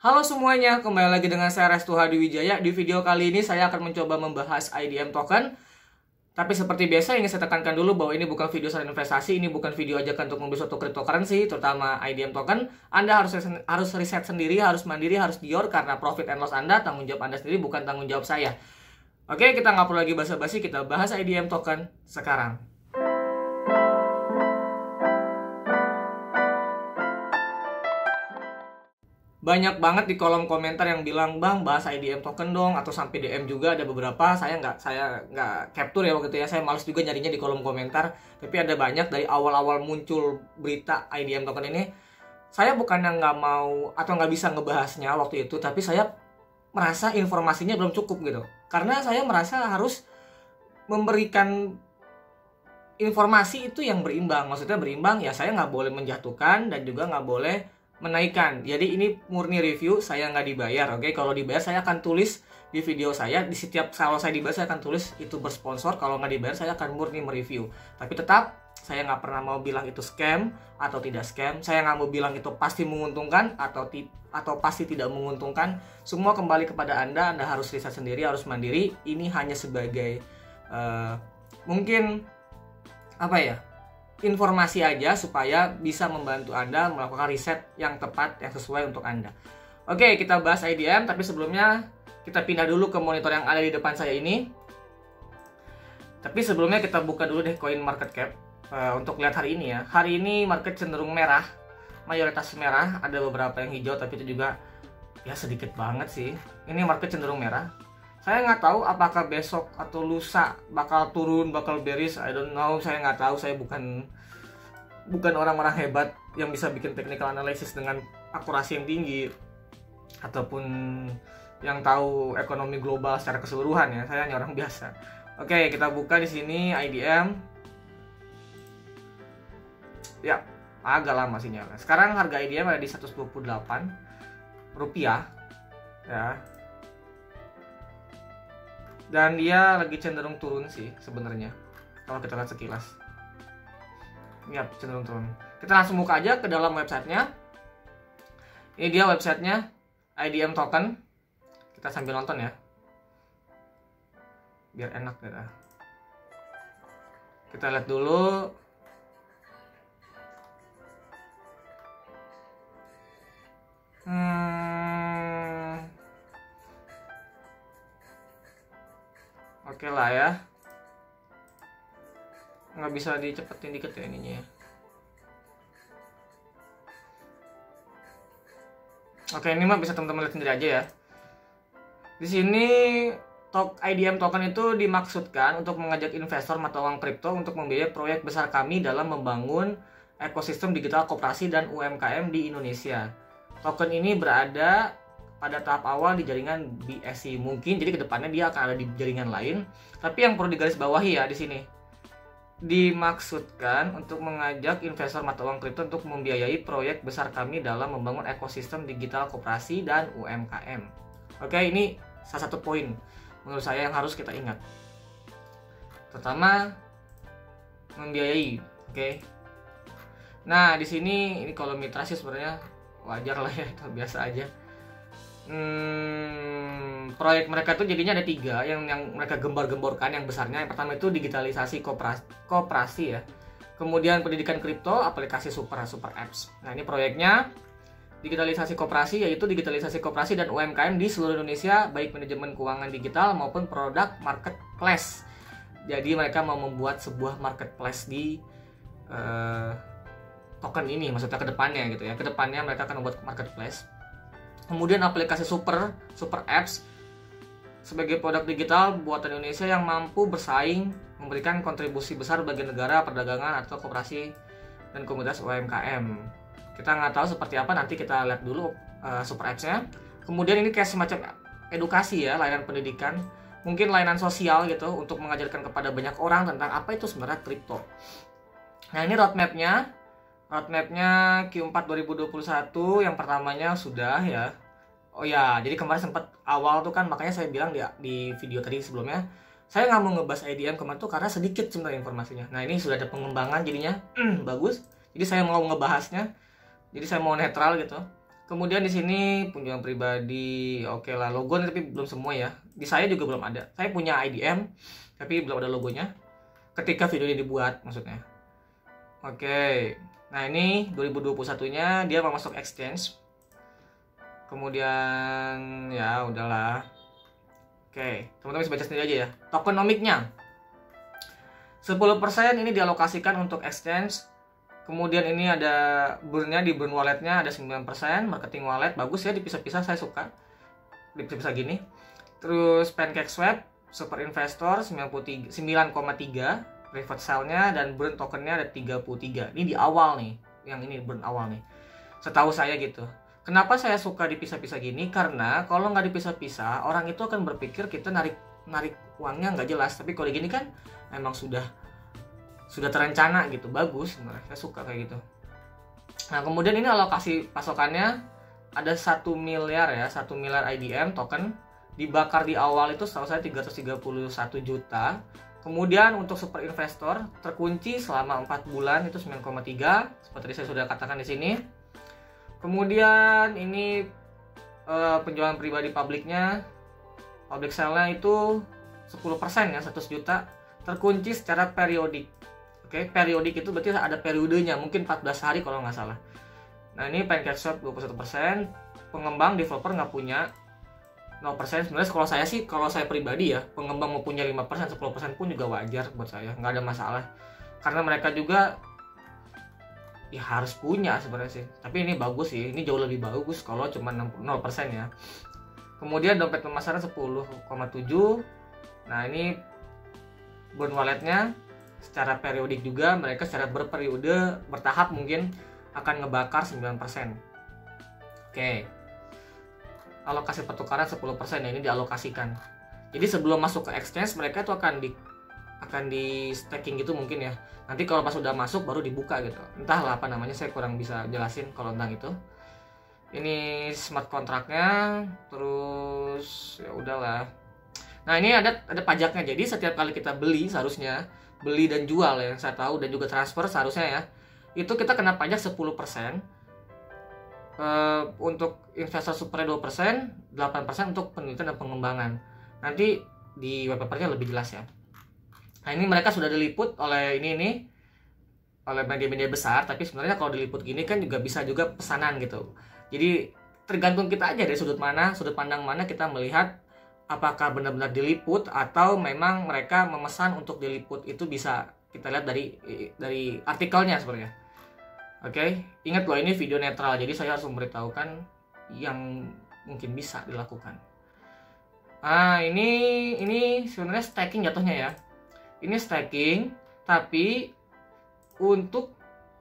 Halo semuanya, kembali lagi dengan saya Restu Hadiwijaya. Di video kali ini saya akan mencoba membahas IDM token. Tapi seperti biasa ingin saya tekankan dulu bahwa ini bukan video saran investasi, ini bukan video ajakan untuk membeli suatu cryptocurrency, terutama IDM token. Anda harus riset sendiri, harus mandiri, harus dior karena profit and loss Anda, tanggung jawab Anda sendiri, bukan tanggung jawab saya. Oke, kita nggak perlu lagi basa-basi, kita bahas IDM token sekarang. Banyak banget di kolom komentar yang bilang, "Bang, bahas IDM token dong," atau sampai DM juga ada beberapa. Saya nggak capture ya waktu itu ya. Saya males juga nyarinya di kolom komentar. Tapi ada banyak dari awal-awal muncul berita IDM token ini. Saya bukannya nggak mau atau nggak bisa ngebahasnya waktu itu, tapi saya merasa informasinya belum cukup gitu. Karena saya merasa harus memberikan informasi itu yang berimbang. Maksudnya berimbang ya, saya nggak boleh menjatuhkan dan juga nggak boleh menaikkan. Jadi ini murni review, saya nggak dibayar. Oke, kalau dibayar saya akan tulis di video saya. Di setiap kalau saya dibayar saya akan tulis itu bersponsor. Kalau nggak dibayar saya akan murni mereview. Tapi tetap saya nggak pernah mau bilang itu scam atau tidak scam. Saya nggak mau bilang itu pasti menguntungkan atau pasti tidak menguntungkan. Semua kembali kepada Anda. Anda harus riset sendiri, harus mandiri. Ini hanya sebagai mungkin apa ya, informasi aja supaya bisa membantu Anda melakukan riset yang tepat, yang sesuai untuk Anda. Oke, kita bahas IDM, tapi sebelumnya kita pindah dulu ke monitor yang ada di depan saya ini. Tapi sebelumnya kita buka dulu deh Coin Market Cap untuk lihat hari ini ya. Hari ini market cenderung merah, mayoritas merah, ada beberapa yang hijau tapi itu juga ya sedikit banget sih. Ini market cenderung merah. Saya nggak tahu apakah besok atau lusa bakal turun, bakal bearish, I don't know. Saya nggak tahu, saya bukan orang-orang hebat yang bisa bikin technical analysis dengan akurasi yang tinggi ataupun yang tahu ekonomi global secara keseluruhan ya. Saya hanya orang biasa. Oke, kita buka di sini IDM. Ya, agak lama sinyalnya. Sekarang harga IDM ada di 128 rupiah ya. Dan dia lagi cenderung turun sih sebenarnya kalau kita lihat sekilas. Ya, cenderung turun. Kita langsung buka aja ke dalam websitenya. Ini dia websitenya, IDM token. Kita sambil nonton ya, biar enak gitu. Kita lihat dulu. Oke lah ya, nggak bisa dicepetin dikit ya ininya ya. Oke, ini mah bisa teman-teman lihat sendiri aja ya. Di sini IDM token itu dimaksudkan untuk mengajak investor mata uang kripto untuk membiayai proyek besar kami dalam membangun ekosistem digital koperasi dan UMKM di Indonesia. Token ini berada pada tahap awal di jaringan BSC mungkin, jadi kedepannya dia akan ada di jaringan lain. Tapi yang perlu digarisbawahi ya di sini, dimaksudkan untuk mengajak investor mata uang kripto untuk membiayai proyek besar kami dalam membangun ekosistem digital koperasi dan UMKM. Oke, ini salah satu poin menurut saya yang harus kita ingat. Pertama, membiayai. Oke. Nah, di sini ini kalau mitra sih sebenarnya wajar lah ya, biasa aja. Proyek mereka tuh jadinya ada 3 yang mereka gembar-gemborkan. Yang besarnya yang pertama itu digitalisasi koperasi ya, kemudian pendidikan kripto, aplikasi super apps. Nah, ini proyeknya digitalisasi koperasi, yaitu digitalisasi koperasi dan UMKM di seluruh Indonesia, baik manajemen keuangan digital maupun produk marketplace. Jadi mereka mau membuat sebuah marketplace di token ini, maksudnya kedepannya gitu ya. Kedepannya mereka akan membuat marketplace. Kemudian aplikasi super apps sebagai produk digital buatan Indonesia yang mampu bersaing, memberikan kontribusi besar bagi negara, perdagangan atau koperasi dan komunitas UMKM. Kita nggak tahu seperti apa, nanti kita lihat dulu super apps-nya. Kemudian ini kayak semacam edukasi ya, layanan pendidikan, mungkin layanan sosial gitu untuk mengajarkan kepada banyak orang tentang apa itu sebenarnya kripto. Nah, ini roadmap-nya Q4 2021 yang pertamanya sudah ya. Oh ya, jadi kemarin sempat awal tuh kan, makanya saya bilang di video tadi sebelumnya, saya nggak mau ngebahas IDM kemarin tuh karena sedikit sebenarnya informasinya. Nah, ini sudah ada pengembangan jadinya bagus. Jadi saya mau ngebahasnya. Jadi saya mau netral gitu. Kemudian di sini kunjungan pribadi, oke lah, logo tapi belum semua ya. Di saya juga belum ada. Saya punya IDM tapi belum ada logonya. Ketika video ini dibuat maksudnya. Oke. Nah, ini 2021-nya dia mau masuk exchange. Kemudian ya udahlah. Oke, teman-teman bisa baca sendiri aja ya. Tokenomiknya 10% ini dialokasikan untuk exchange. Kemudian ini ada burn-nya, di burn walletnya ada 9%, marketing wallet bagus ya, dipisah-pisah, saya suka dipisah-pisah gini. Terus pancake swap, super investor 9,3, private sale-nya, dan burn tokennya ada 33. Ini di awal nih, yang ini burn awal nih, setahu saya gitu. Kenapa saya suka dipisah-pisah gini? Karena kalau nggak dipisah-pisah, orang itu akan berpikir kita narik uangnya nggak jelas. Tapi kalau gini kan emang sudah terencana gitu, bagus sebenarnya, saya suka kayak gitu. Nah, kemudian ini alokasi pasokannya ada 1 miliar ya, 1 miliar IDM token dibakar di awal itu setahu saya 331 juta. Kemudian untuk super investor terkunci selama 4 bulan itu 9,3 seperti saya sudah katakan di sini. Kemudian ini penjualan pribadi publiknya, public sale-nya itu 10% ya, 100 juta, terkunci secara periodik. Oke, periodik itu berarti ada periodenya, mungkin 14 hari kalau nggak salah. Nah, ini pancake swap 21%, pengembang developer nggak punya 0%. Sebenarnya kalau saya pribadi ya, pengembang mau punya 5%, 10% pun juga wajar buat saya, nggak ada masalah. Karena mereka juga ya harus punya sebenarnya sih. Tapi ini bagus sih, ini jauh lebih bagus kalau cuma 0% ya. Kemudian dompet pemasaran 10,7. Nah, ini burn walletnya secara periodik juga, mereka secara berperiode, bertahap mungkin akan ngebakar 9%. Oke. Alokasi pertukaran 10% ya, ini dialokasikan. Jadi sebelum masuk ke exchange mereka itu akan di staking gitu mungkin ya. Nanti kalau pas sudah masuk baru dibuka gitu. Entahlah apa namanya, saya kurang bisa jelasin kalau tentang itu. Ini smart kontraknya, terus ya udahlah. Nah, ini ada pajaknya. Jadi setiap kali kita beli, seharusnya beli dan jual ya, yang saya tahu, dan juga transfer seharusnya ya, itu kita kena pajak 10%. Untuk investor super 2%, 8% untuk penelitian dan pengembangan. Nanti di web papernya lebih jelas ya. Nah, ini mereka sudah diliput oleh oleh media-media besar, tapi sebenarnya kalau diliput gini kan juga bisa juga pesanan gitu. Jadi tergantung kita aja dari sudut pandang mana kita melihat apakah benar-benar diliput atau memang mereka memesan untuk diliput. Itu bisa kita lihat dari artikelnya sebenarnya. Oke, ingat loh, ini video netral, jadi saya harus memberitahukan yang mungkin bisa dilakukan. Ah, ini sebenarnya staking jatuhnya ya. Ini staking tapi untuk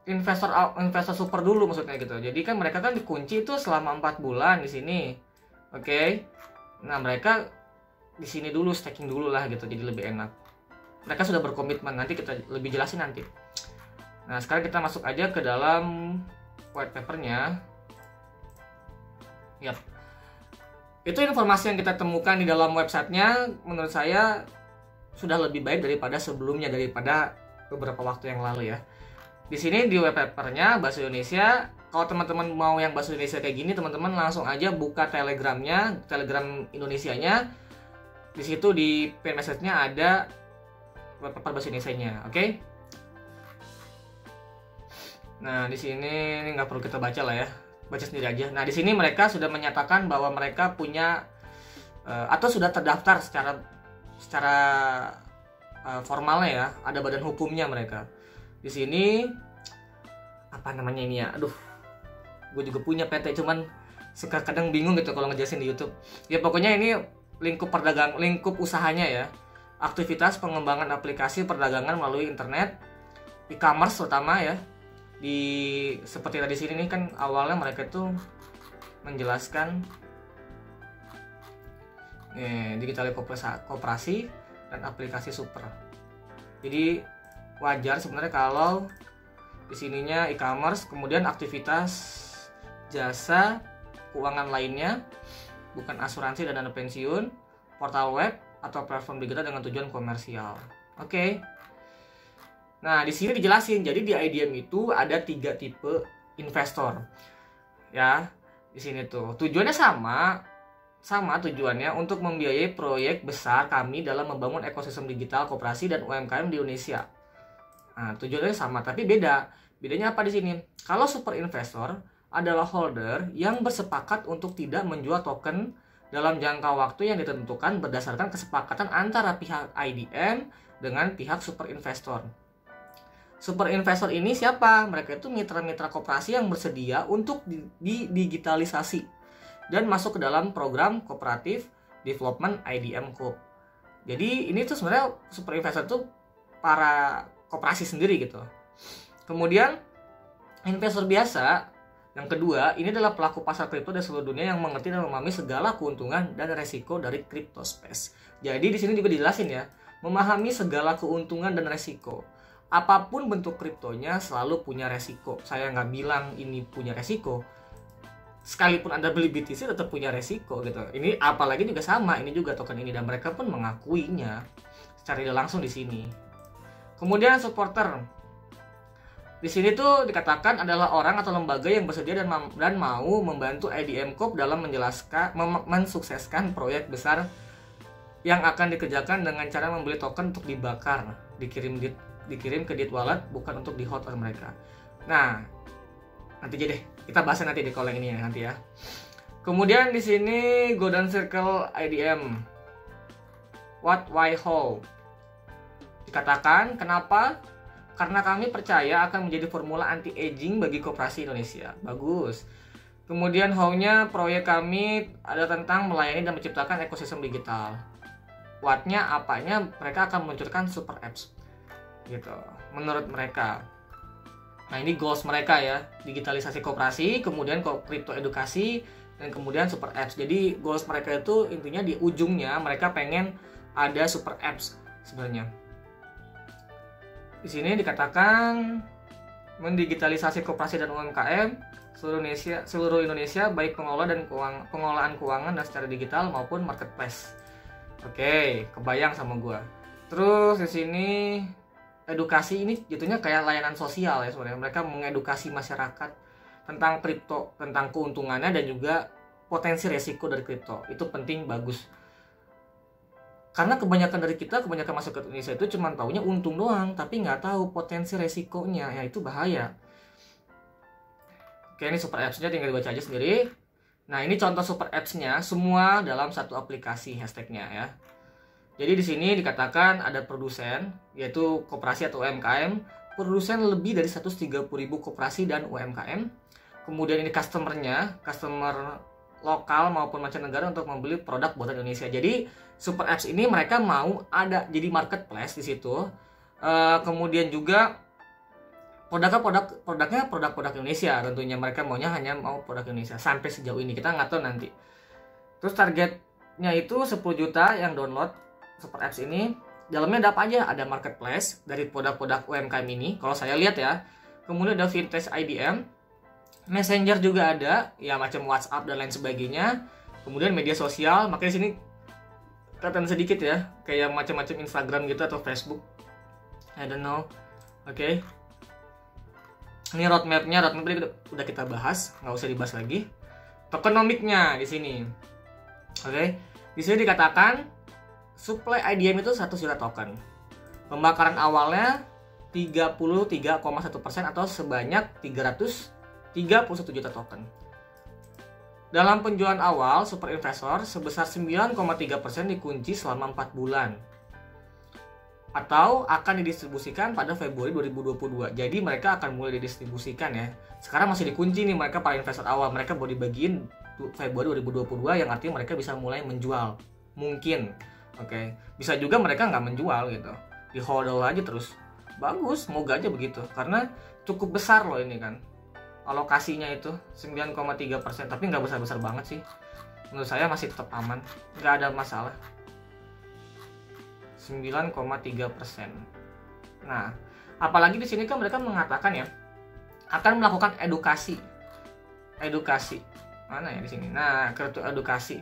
investor super dulu maksudnya gitu. Jadi kan mereka kan dikunci itu selama 4 bulan di sini. Oke. Nah, mereka di sini dulu staking dulu lah gitu, jadi lebih enak. Mereka sudah berkomitmen, nanti kita lebih jelasin nanti. Nah, sekarang kita masuk aja ke dalam white papernya. Yap. Itu informasi yang kita temukan di dalam websitenya, menurut saya sudah lebih baik daripada sebelumnya, daripada beberapa waktu yang lalu ya. Di sini di white papernya bahasa Indonesia. Kalau teman-teman mau yang bahasa Indonesia kayak gini, teman-teman langsung aja buka Telegramnya, Telegram Indonesianya. Di situ di pin message-nya ada paper bahasa Indonesianya, oke? Nah, di sini ini nggak perlu kita baca lah ya, baca sendiri aja. Nah, di sini mereka sudah menyatakan bahwa mereka punya atau sudah terdaftar secara formalnya ya, ada badan hukumnya mereka. Di sini apa namanya ini ya? Aduh, gue juga punya PT, cuman suka kadang bingung gitu kalau ngejelasin di YouTube. Ya pokoknya ini lingkup usahanya ya, aktivitas pengembangan aplikasi perdagangan melalui internet, e-commerce terutama ya. Seperti tadi sini nih kan awalnya mereka itu menjelaskan digital koperasi dan aplikasi super. Jadi wajar sebenarnya kalau di sininya e-commerce, kemudian aktivitas jasa keuangan lainnya, bukan asuransi dan dana pensiun, portal web atau platform digital dengan tujuan komersial. Oke. Nah, di sini dijelasin. Jadi di IDM itu ada 3 tipe investor. Ya. Di sini tuh tujuannya sama tujuannya untuk membiayai proyek besar kami dalam membangun ekosistem digital koperasi dan UMKM di Indonesia. Nah, tujuannya sama tapi beda. Bedanya apa di sini? Kalau super investor adalah holder yang bersepakat untuk tidak menjual token dalam jangka waktu yang ditentukan berdasarkan kesepakatan antara pihak IDM dengan pihak super investor. Super investor ini siapa? Mereka itu mitra-mitra koperasi yang bersedia untuk digitalisasi dan masuk ke dalam program Cooperative Development IDM Corp. Jadi ini tuh sebenarnya super investor tuh para koperasi sendiri gitu. Kemudian investor biasa yang kedua, ini adalah pelaku pasar kripto di seluruh dunia yang mengerti dan memahami segala keuntungan dan resiko dari crypto space. Jadi di sini juga dijelasin ya, memahami segala keuntungan dan resiko. Apapun bentuk kriptonya selalu punya resiko. Saya nggak bilang ini punya resiko. Sekalipun Anda beli BTC tetap punya resiko gitu. Ini apalagi juga sama, ini juga token ini dan mereka pun mengakuinya secara tidak langsung di sini. Kemudian supporter. Di sini tuh dikatakan adalah orang atau lembaga yang bersedia dan mau membantu IDM Corp dalam mensukseskan proyek besar yang akan dikerjakan dengan cara membeli token untuk dibakar, dikirim ke Deed Wallet, bukan untuk di-hold oleh mereka. Nah, nanti aja deh, kita bahas nanti di call yang ini ya nanti ya. Kemudian di sini Golden Circle IDM. What, why, how? Dikatakan kenapa? Karena kami percaya akan menjadi formula anti-aging bagi koperasi Indonesia. Bagus. Kemudian how-nya proyek kami ada tentang melayani dan menciptakan ekosistem digital. What-nya apanya? Mereka akan meluncurkan super apps. Gitu. Menurut mereka. Nah, ini goals mereka ya. Digitalisasi koperasi, kemudian crypto edukasi, dan kemudian super apps. Jadi goals mereka itu intinya di ujungnya mereka pengen ada super apps sebenarnya. Di sini dikatakan mendigitalisasi koperasi dan UMKM seluruh Indonesia baik pengelolaan keuangan dan secara digital maupun marketplace. Oke, kebayang sama gua. Terus di sini edukasi ini jatuhnya kayak layanan sosial ya sebenarnya. Mereka mengedukasi masyarakat tentang kripto, tentang keuntungannya dan juga potensi resiko dari kripto. Itu penting, bagus. Karena kebanyakan masuk ke Indonesia itu cuma taunya untung doang, tapi nggak tahu potensi resikonya, ya itu bahaya. Oke, ini super apps-nya tinggal dibaca aja sendiri. Nah, ini contoh super apps-nya, semua dalam satu aplikasi hashtag-nya ya. Jadi di sini dikatakan ada produsen, yaitu koperasi atau UMKM, produsen lebih dari 130.000 koperasi dan UMKM. Kemudian ini customer lokal maupun mancanegara untuk membeli produk buatan Indonesia. Jadi super apps ini mereka mau ada jadi marketplace di situ. Kemudian juga produknya produk Indonesia tentunya. Mereka maunya hanya mau produk Indonesia sampai sejauh ini, kita nggak tahu nanti. Terus targetnya itu 10 juta yang download super apps ini. Dalamnya ada apa aja? Ada marketplace dari produk-produk UMKM ini kalau saya lihat ya. Kemudian ada vintage IDM, Messenger juga ada, ya macam WhatsApp dan lain sebagainya. Kemudian media sosial, makanya di sini kelihatan sedikit ya, kayak macam-macam Instagram gitu atau Facebook. I don't know. Oke. Ini roadmapnya udah kita bahas, nggak usah dibahas lagi. Tokenomiknya di sini. Oke. Di sini dikatakan supply IDM itu 1 juta token. Pembakaran awalnya 33,1% atau sebanyak 331 juta token. Dalam penjualan awal, super investor sebesar 9,3% dikunci selama 4 bulan. Atau akan didistribusikan pada Februari 2022. Jadi mereka akan mulai didistribusikan ya. Sekarang masih dikunci nih mereka para investor awal. Mereka baru dibagiin Februari 2022 yang artinya mereka bisa mulai menjual. Mungkin. Oke. Bisa juga mereka nggak menjual gitu. Di hodl aja terus. Bagus, semoga aja begitu. Karena cukup besar loh ini kan. Alokasinya itu 9,3%, tapi nggak besar-besar banget sih. Menurut saya masih tetap aman, nggak ada masalah. 9,3%. Nah, apalagi di sini kan mereka mengatakan ya akan melakukan edukasi. Mana ya di sini? Nah, kripto edukasi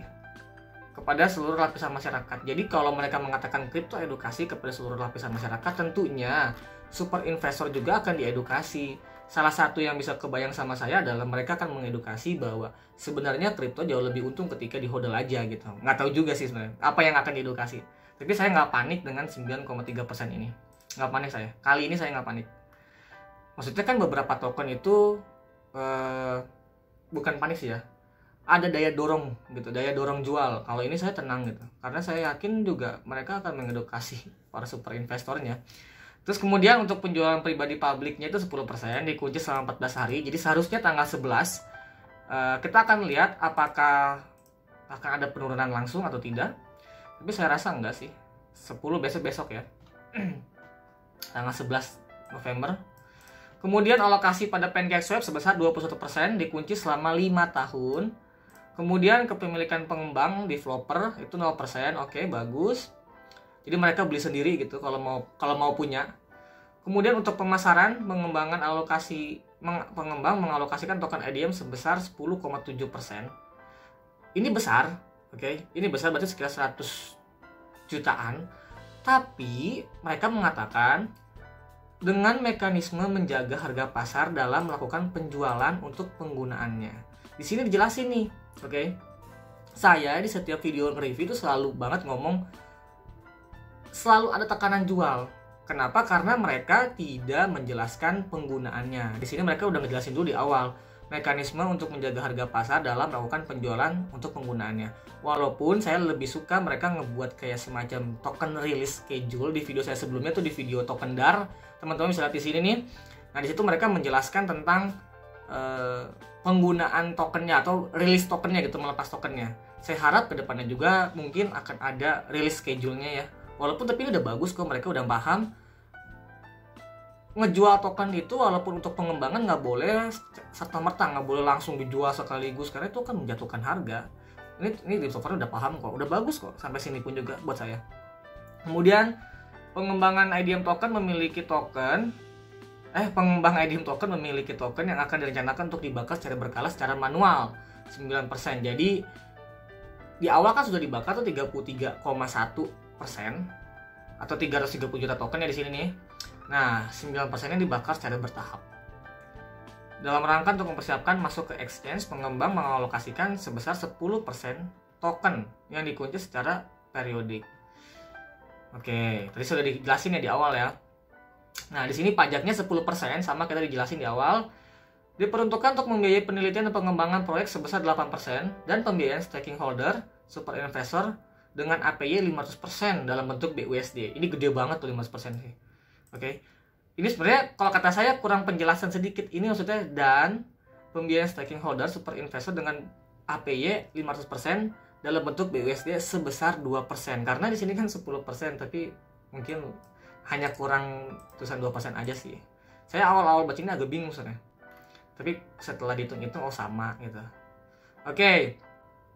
kepada seluruh lapisan masyarakat. Jadi kalau mereka mengatakan kripto edukasi kepada seluruh lapisan masyarakat, tentunya super investor juga akan diedukasi salah satu yang bisa kebayang sama saya adalah mereka akan mengedukasi bahwa sebenarnya kripto jauh lebih untung ketika di hodl aja gitu. Nggak tahu juga sih sebenarnya apa yang akan diedukasi. Tapi saya nggak panik dengan 9,3% ini. Nggak panik saya. Kali ini saya nggak panik. Maksudnya kan beberapa token itu bukan panik sih ya. Ada daya dorong gitu, daya dorong jual. Kalau ini saya tenang gitu. Karena saya yakin juga mereka akan mengedukasi para super investornya. Terus kemudian untuk penjualan pribadi publiknya itu 10% dikunci selama 14 hari. Jadi seharusnya tanggal 11 kita akan lihat apakah akan ada penurunan langsung atau tidak. Tapi saya rasa enggak sih. 10 besok ya. Tanggal 11 November. Kemudian alokasi pada PancakeSwap sebesar 21% dikunci selama 5 tahun. Kemudian kepemilikan pengembang developer itu 0%. Oke, bagus. Jadi mereka beli sendiri gitu kalau mau punya. Kemudian untuk pemasaran, pengembang mengalokasikan token IDM sebesar 10,7%. Ini besar, oke? Ini besar berarti sekitar 100 jutaan. Tapi mereka mengatakan dengan mekanisme menjaga harga pasar dalam melakukan penjualan untuk penggunaannya. Di sini dijelasin nih, oke? Saya di setiap video review itu selalu banget ngomong selalu ada tekanan jual. Kenapa? Karena mereka tidak menjelaskan penggunaannya. Di sini mereka udah ngejelasin dulu di awal mekanisme untuk menjaga harga pasar dalam melakukan penjualan untuk penggunaannya. Walaupun saya lebih suka mereka ngebuat kayak semacam token release schedule di video saya sebelumnya tuh di video token DAR. Teman-teman bisa lihat di sini nih. Nah, di situ mereka menjelaskan tentang penggunaan tokennya atau release tokennya gitu, melepas tokennya. Saya harap kedepannya juga mungkin akan ada release schedule-nya ya. Walaupun tapi ini udah bagus kok, mereka udah paham ngejual token itu walaupun untuk pengembangan nggak boleh serta-merta, nggak boleh langsung dijual sekaligus karena itu kan menjatuhkan harga. Ini developer udah paham kok, udah bagus kok sampai sini pun juga buat saya. Kemudian pengembangan IDM token memiliki token pengembang IDM token memiliki token yang akan direncanakan untuk dibakar secara berkala secara manual 9%. Jadi di awal kan sudah dibakar tuh 33,1% atau 330 juta token ya di sini nih. Nah, 9%-nya dibakar secara bertahap. Dalam rangka untuk mempersiapkan masuk ke exchange, pengembang mengalokasikan sebesar 10% token yang dikunci secara periodik. Oke, tadi sudah dijelasin ya di awal ya. Nah, di sini pajaknya 10% sama kita dijelasin di awal. Diperuntukkan untuk membiayai penelitian dan pengembangan proyek sebesar 8% dan pembiayaan staking holder, super investor dengan APY 500% dalam bentuk BUSD. Ini gede banget tuh 500% sih. Oke. Ini sebenarnya kalau kata saya kurang penjelasan sedikit. Ini maksudnya dan pembiayaan staking holder super investor dengan APY 500% dalam bentuk BUSD sebesar 2%. Karena di sini kan 10% tapi mungkin hanya kurang tulisan 2% aja sih. Saya awal-awal baca ini agak bingung sebenarnya. Tapi setelah dihitung-hitung oh sama gitu. Oke.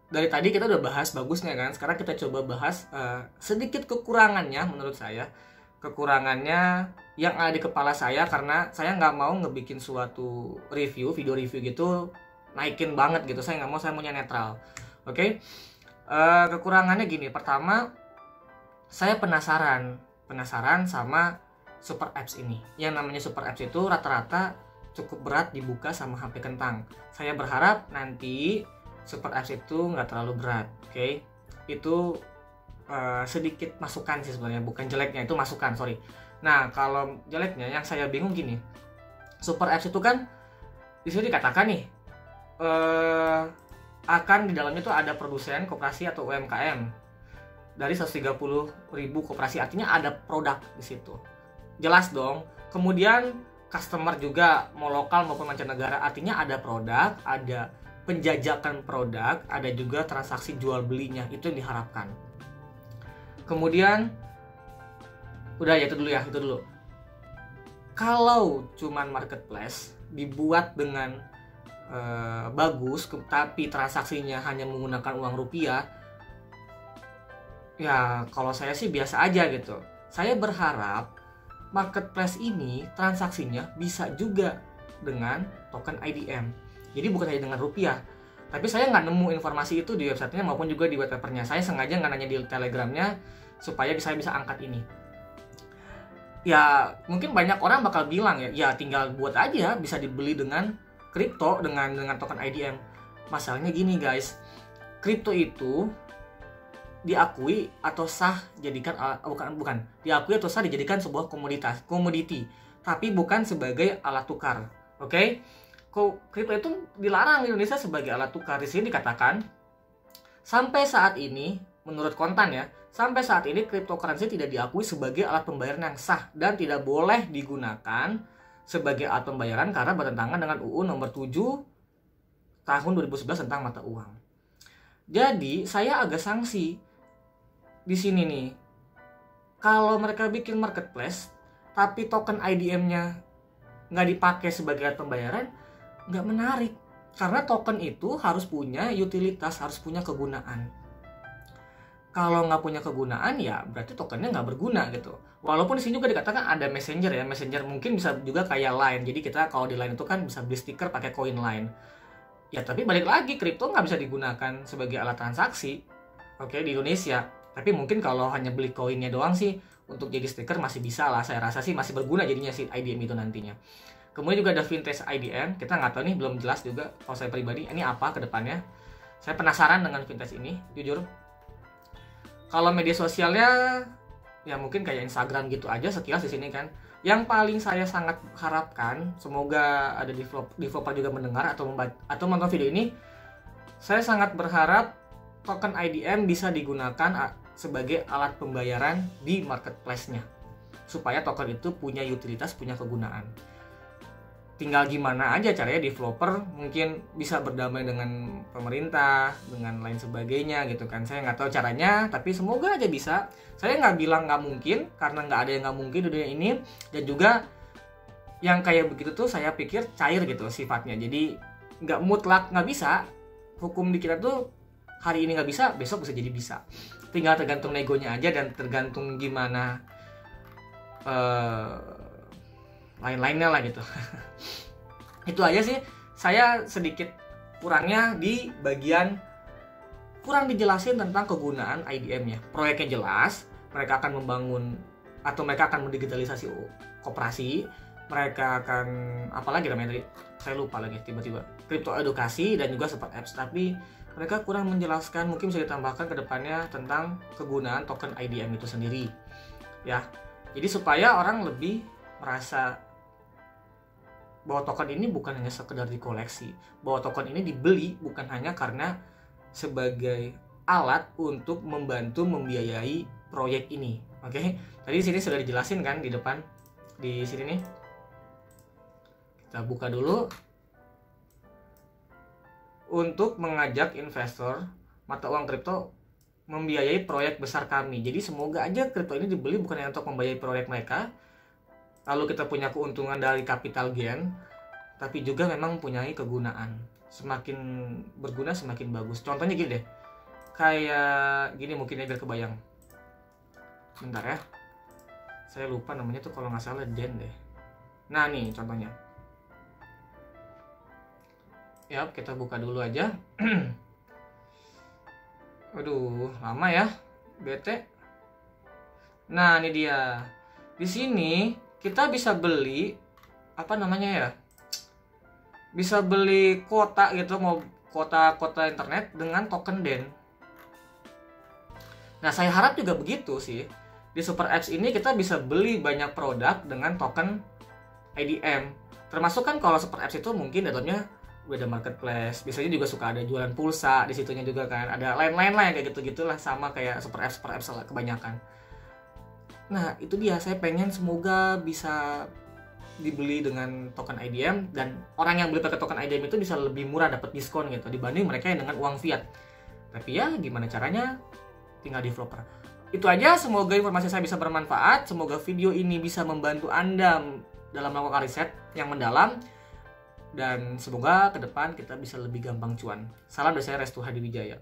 Dari tadi kita udah bahas bagusnya kan. Sekarang kita coba bahas sedikit kekurangannya menurut saya. Kekurangannya yang ada di kepala saya karena saya nggak mau ngebikin suatu video review gitu naikin banget gitu. Saya nggak mau, saya maunya netral. Oke. Kekurangannya gini. Pertama, saya penasaran sama super apps ini. Yang namanya super apps itu rata-rata cukup berat dibuka sama HP kentang. Saya berharap nanti super apps itu nggak terlalu berat, oke? Itu sedikit masukan sih sebenarnya, bukan jeleknya, itu masukan, sorry. Nah, kalau jeleknya yang saya bingung gini, super apps itu kan di sini dikatakan nih akan di dalamnya tuh ada produsen, koperasi atau UMKM dari 130.000 koperasi, artinya ada produk di situ. Jelas dong. Kemudian customer juga mau lokal maupun mancanegara, artinya ada produk, ada penjajakan produk, ada juga transaksi jual belinya, itu yang diharapkan. Kemudian udah ya itu dulu. Kalau cuman marketplace dibuat dengan bagus tapi transaksinya hanya menggunakan uang rupiah, ya kalau saya sih biasa aja gitu. Saya berharap marketplace ini transaksinya bisa juga dengan token IDM. Jadi bukan hanya dengan rupiah. Tapi saya nggak nemu informasi itu di websitenya maupun juga di white papernya. Saya sengaja nggak nanya di telegramnya supaya saya bisa angkat ini. ya mungkin banyak orang bakal bilang ya tinggal buat aja, bisa dibeli dengan kripto, dengan token IDM. Masalahnya gini guys, kripto itu diakui atau sah jadikan bukan diakui atau sah dijadikan sebuah komoditi, tapi bukan sebagai alat tukar. Oke? Kripto itu dilarang di Indonesia sebagai alat tukar. Di sini dikatakan sampai saat ini, menurut Kontan ya, sampai saat ini cryptocurrency tidak diakui sebagai alat pembayaran yang sah dan tidak boleh digunakan sebagai alat pembayaran karena bertentangan dengan UU nomor 7 tahun 2011 tentang mata uang. Jadi saya agak sanksi di sini nih. Kalau mereka bikin marketplace tapi token IDM-nya nggak dipakai sebagai alat pembayaran, nggak menarik. Karena token itu harus punya utilitas, harus punya kegunaan. Kalau nggak punya kegunaan ya berarti tokennya nggak berguna gitu. Walaupun di sini juga dikatakan ada messenger ya, messenger mungkin bisa juga kayak Line. Jadi kita kalau di Line itu kan bisa beli stiker pakai koin Line. Ya tapi balik lagi, kripto nggak bisa digunakan sebagai alat transaksi, oke, di Indonesia. Tapi mungkin kalau hanya beli koinnya doang sih, untuk jadi stiker masih bisa lah. Saya rasa sih masih berguna jadinya si IDM itu nantinya. Kemudian juga ada vintage IDM, kita nggak tahu nih, belum jelas juga kalau saya pribadi ini apa ke depannya. Saya penasaran dengan vintage ini, jujur. Kalau media sosialnya ya mungkin kayak Instagram gitu aja sekilas di sini kan. Yang paling saya sangat harapkan, semoga ada developer juga mendengar atau menonton video ini, saya sangat berharap token IDM bisa digunakan sebagai alat pembayaran di marketplace-nya, supaya token itu punya utilitas, punya kegunaan. Tinggal gimana aja caranya developer mungkin bisa berdamai dengan pemerintah, dengan lain sebagainya gitu kan. Saya nggak tahu caranya, tapi semoga aja bisa. Saya nggak bilang nggak mungkin, karena nggak ada yang nggak mungkin di dunia ini. Dan juga yang kayak begitu tuh saya pikir cair gitu sifatnya. Jadi nggak mutlak nggak bisa. Hukum di kita tuh hari ini nggak bisa, besok bisa jadi bisa. Tinggal tergantung negonya aja dan tergantung gimana lain-lainnya lah gitu. Itu aja sih, saya sedikit kurangnya di bagian kurang dijelasin tentang kegunaan IDM-nya. Proyeknya jelas, mereka akan membangun atau mereka akan mendigitalisasi koperasi, mereka akan apalagi namanya tadi saya lupa lagi tiba-tiba, kripto edukasi dan juga support apps, tapi mereka kurang menjelaskan. Mungkin bisa ditambahkan ke depannya tentang kegunaan token IDM itu sendiri ya. Jadi supaya orang lebih merasa bahwa token ini bukan hanya sekedar dikoleksi, bahwa token ini dibeli bukan hanya karena sebagai alat untuk membantu membiayai proyek ini. Oke, tadi di sini sudah dijelasin kan di depan, di sini nih. Kita buka dulu. Untuk mengajak investor mata uang kripto membiayai proyek besar kami. Jadi semoga aja kripto ini dibeli bukan hanya untuk membiayai proyek mereka, lalu kita punya keuntungan dari capital gain, tapi juga memang mempunyai kegunaan. Semakin berguna semakin bagus. Contohnya gini deh, kayak gini mungkin ya biar kebayang. Bentar ya, saya lupa namanya tuh kalau nggak salah Den deh. Nah nih contohnya. Ya kita buka dulu aja. Aduh lama ya, bete. Nah ini dia. Di sini kita bisa beli apa namanya ya, bisa beli kuota gitu, mau kuota internet dengan token DEN. Nah saya harap juga begitu sih, di Super Apps ini kita bisa beli banyak produk dengan token IDM. Termasuk kan kalau Super Apps itu mungkin dalamnya udah ada marketplace, biasanya juga suka ada jualan pulsa di situnya juga kan, ada lain-lain lah yang kayak gitu-gitulah, sama kayak Super Apps lah kebanyakan. Nah itu dia, saya pengen semoga bisa dibeli dengan token IDM, dan orang yang beli pakai token IDM itu bisa lebih murah, dapat diskon gitu dibanding mereka yang dengan uang fiat. Tapi ya gimana caranya, tinggal developer. Itu aja, semoga informasi saya bisa bermanfaat, semoga video ini bisa membantu Anda dalam melakukan riset yang mendalam, dan semoga ke depan kita bisa lebih gampang cuan. Salam dari saya, Restu Hadi Wijaya.